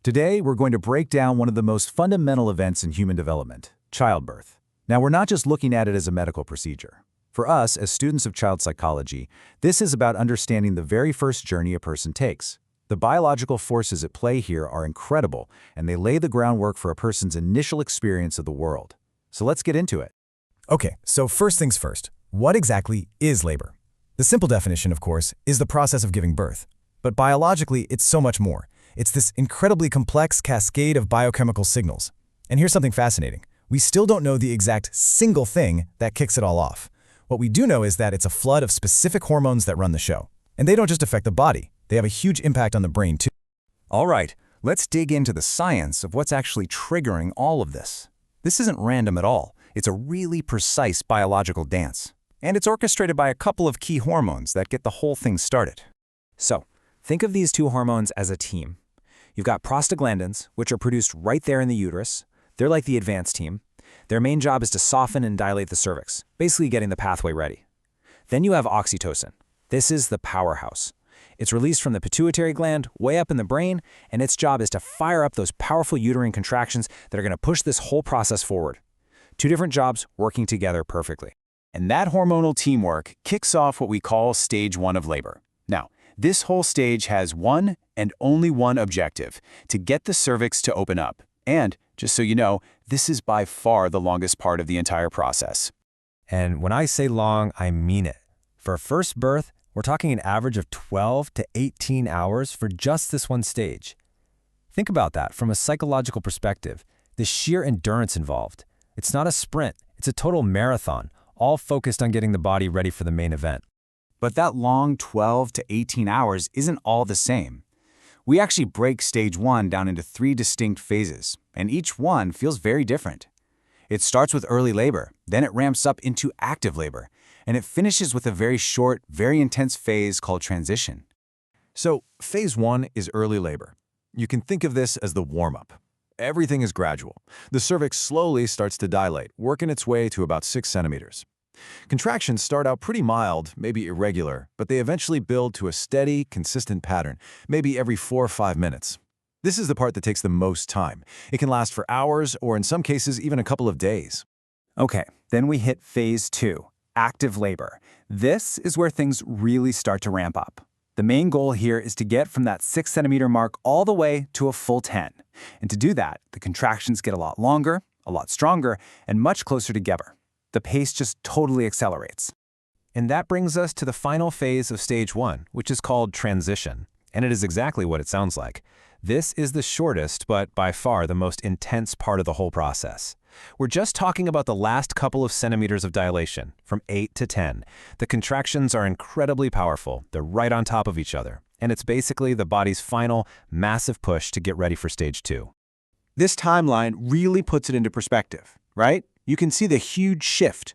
Today, we're going to break down one of the most fundamental events in human development, childbirth. Now, we're not just looking at it as a medical procedure. For us, as students of child psychology, this is about understanding the very first journey a person takes. The biological forces at play here are incredible, and they lay the groundwork for a person's initial experience of the world. So let's get into it. Okay, so first things first, what exactly is labor? The simple definition, of course, is the process of giving birth. But biologically, it's so much more. It's this incredibly complex cascade of biochemical signals. And here's something fascinating. We still don't know the exact single thing that kicks it all off. What we do know is that it's a flood of specific hormones that run the show. And they don't just affect the body, they have a huge impact on the brain too. All right, let's dig into the science of what's actually triggering all of this. This isn't random at all. It's a really precise biological dance. And it's orchestrated by a couple of key hormones that get the whole thing started. So, think of these two hormones as a team. You've got prostaglandins, which are produced right there in the uterus. They're like the advanced team. Their main job is to soften and dilate the cervix, basically getting the pathway ready. Then you have oxytocin. This is the powerhouse. It's released from the pituitary gland way up in the brain, and its job is to fire up those powerful uterine contractions that are going to push this whole process forward. Two different jobs working together perfectly. And that hormonal teamwork kicks off what we call stage 1 of labor. Now, this whole stage has one and only one objective: to get the cervix to open up. And, just so you know, this is by far the longest part of the entire process. And when I say long, I mean it. For a first birth, we're talking an average of 12 to 18 hours for just this one stage. Think about that from a psychological perspective, the sheer endurance involved. It's not a sprint, it's a total marathon, all focused on getting the body ready for the main event. But that long 12 to 18 hours isn't all the same. We actually break stage 1 down into 3 distinct phases, and each one feels very different. It starts with early labor, then it ramps up into active labor, and it finishes with a very short, very intense phase called transition. So, phase 1 is early labor. You can think of this as the warm-up. Everything is gradual. The cervix slowly starts to dilate, working its way to about 6 centimeters. Contractions start out pretty mild, maybe irregular, but they eventually build to a steady, consistent pattern, maybe every 4 or 5 minutes. This is the part that takes the most time. It can last for hours, or in some cases, even a couple of days. Okay, then we hit phase 2, active labor. This is where things really start to ramp up. The main goal here is to get from that 6 centimeter mark all the way to a full 10. And to do that, the contractions get a lot longer, a lot stronger, and much closer together. The pace just totally accelerates. And that brings us to the final phase of stage 1, which is called transition. And it is exactly what it sounds like. This is the shortest, but by far the most intense part of the whole process. We're just talking about the last couple of centimeters of dilation, from 8 to 10. The contractions are incredibly powerful. They're right on top of each other. And it's basically the body's final, massive push to get ready for stage 2. This timeline really puts it into perspective, right? You can see the huge shift.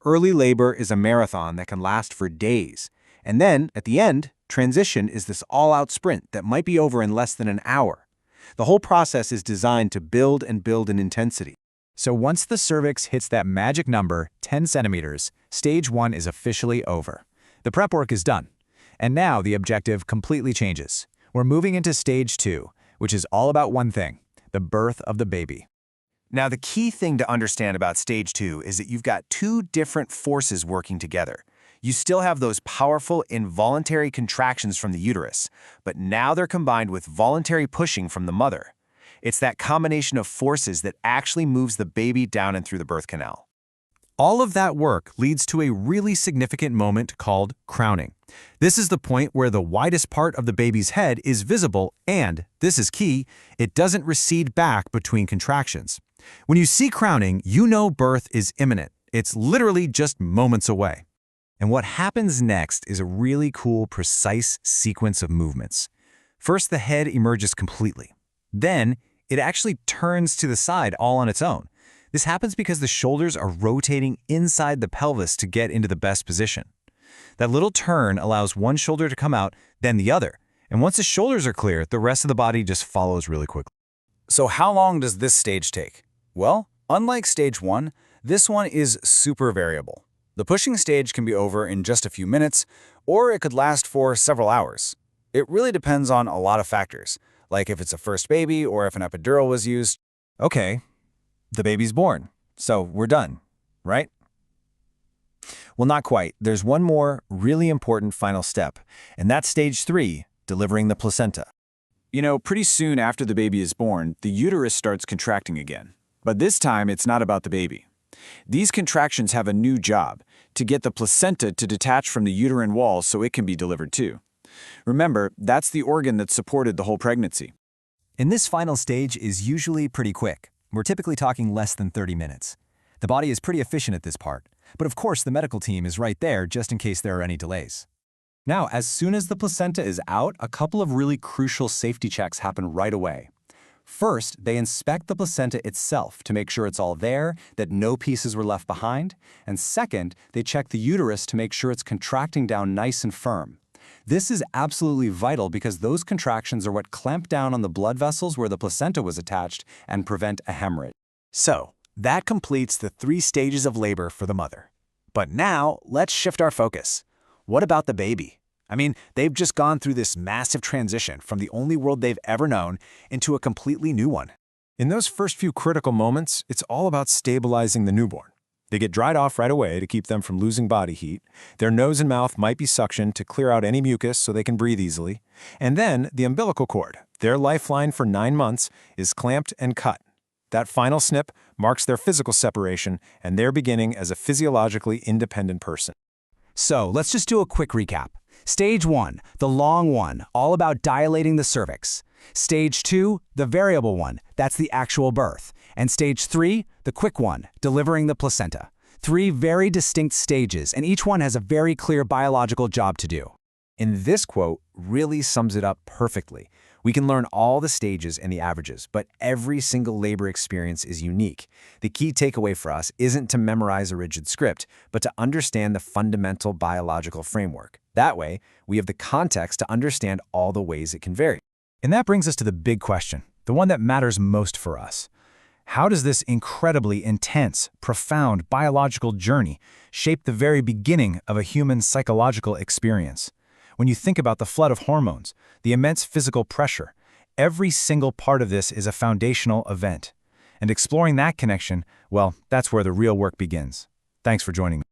Early labor is a marathon that can last for days. And then, at the end, transition is this all-out sprint that might be over in less than an hour. The whole process is designed to build and build in intensity. So once the cervix hits that magic number, 10 centimeters, stage 1 is officially over. The prep work is done. And now the objective completely changes. We're moving into stage 2, which is all about one thing: the birth of the baby. Now, the key thing to understand about stage 2 is that you've got 2 different forces working together. You still have those powerful involuntary contractions from the uterus, but now they're combined with voluntary pushing from the mother. It's that combination of forces that actually moves the baby down and through the birth canal. All of that work leads to a really significant moment called crowning. This is the point where the widest part of the baby's head is visible and, this is key, it doesn't recede back between contractions. When you see crowning, you know birth is imminent. It's literally just moments away. And what happens next is a really cool, precise sequence of movements. First, the head emerges completely. Then, it actually turns to the side all on its own. This happens because the shoulders are rotating inside the pelvis to get into the best position. That little turn allows one shoulder to come out, then the other. And once the shoulders are clear, the rest of the body just follows really quickly. So how long does this stage take? Well, unlike stage 1, this one is super variable. The pushing stage can be over in just a few minutes, or it could last for several hours. It really depends on a lot of factors, like if it's a first baby or if an epidural was used. Okay, the baby's born, so we're done, right? Well, not quite. There's one more really important final step, and that's stage 3, delivering the placenta. You know, pretty soon after the baby is born, the uterus starts contracting again. But this time, it's not about the baby. These contractions have a new job, to get the placenta to detach from the uterine wall so it can be delivered too. Remember, that's the organ that supported the whole pregnancy. And this final stage is usually pretty quick. We're typically talking less than 30 minutes. The body is pretty efficient at this part, but of course the medical team is right there just in case there are any delays. Now, as soon as the placenta is out, a couple of really crucial safety checks happen right away. First, they inspect the placenta itself to make sure it's all there, that no pieces were left behind. And second, they check the uterus to make sure it's contracting down nice and firm. This is absolutely vital because those contractions are what clamp down on the blood vessels where the placenta was attached and prevent a hemorrhage. So, that completes the 3 stages of labor for the mother. But now, let's shift our focus. What about the baby? I mean, they've just gone through this massive transition from the only world they've ever known into a completely new one. In those first few critical moments, it's all about stabilizing the newborn. They get dried off right away to keep them from losing body heat. Their nose and mouth might be suctioned to clear out any mucus so they can breathe easily. And then the umbilical cord, their lifeline for 9 months, is clamped and cut. That final snip marks their physical separation and their beginning as a physiologically independent person. So let's just do a quick recap. Stage 1, the long one, all about dilating the cervix. Stage 2, the variable one, that's the actual birth. And stage 3, the quick one, delivering the placenta. 3 very distinct stages, and each one has a very clear biological job to do. And this quote really sums it up perfectly. We can learn all the stages and the averages, but every single labor experience is unique. The key takeaway for us isn't to memorize a rigid script, but to understand the fundamental biological framework. That way, we have the context to understand all the ways it can vary. And that brings us to the big question, the one that matters most for us. How does this incredibly intense, profound biological journey shape the very beginning of a human psychological experience? When you think about the flood of hormones, the immense physical pressure, every single part of this is a foundational event. And exploring that connection, well, that's where the real work begins. Thanks for joining me.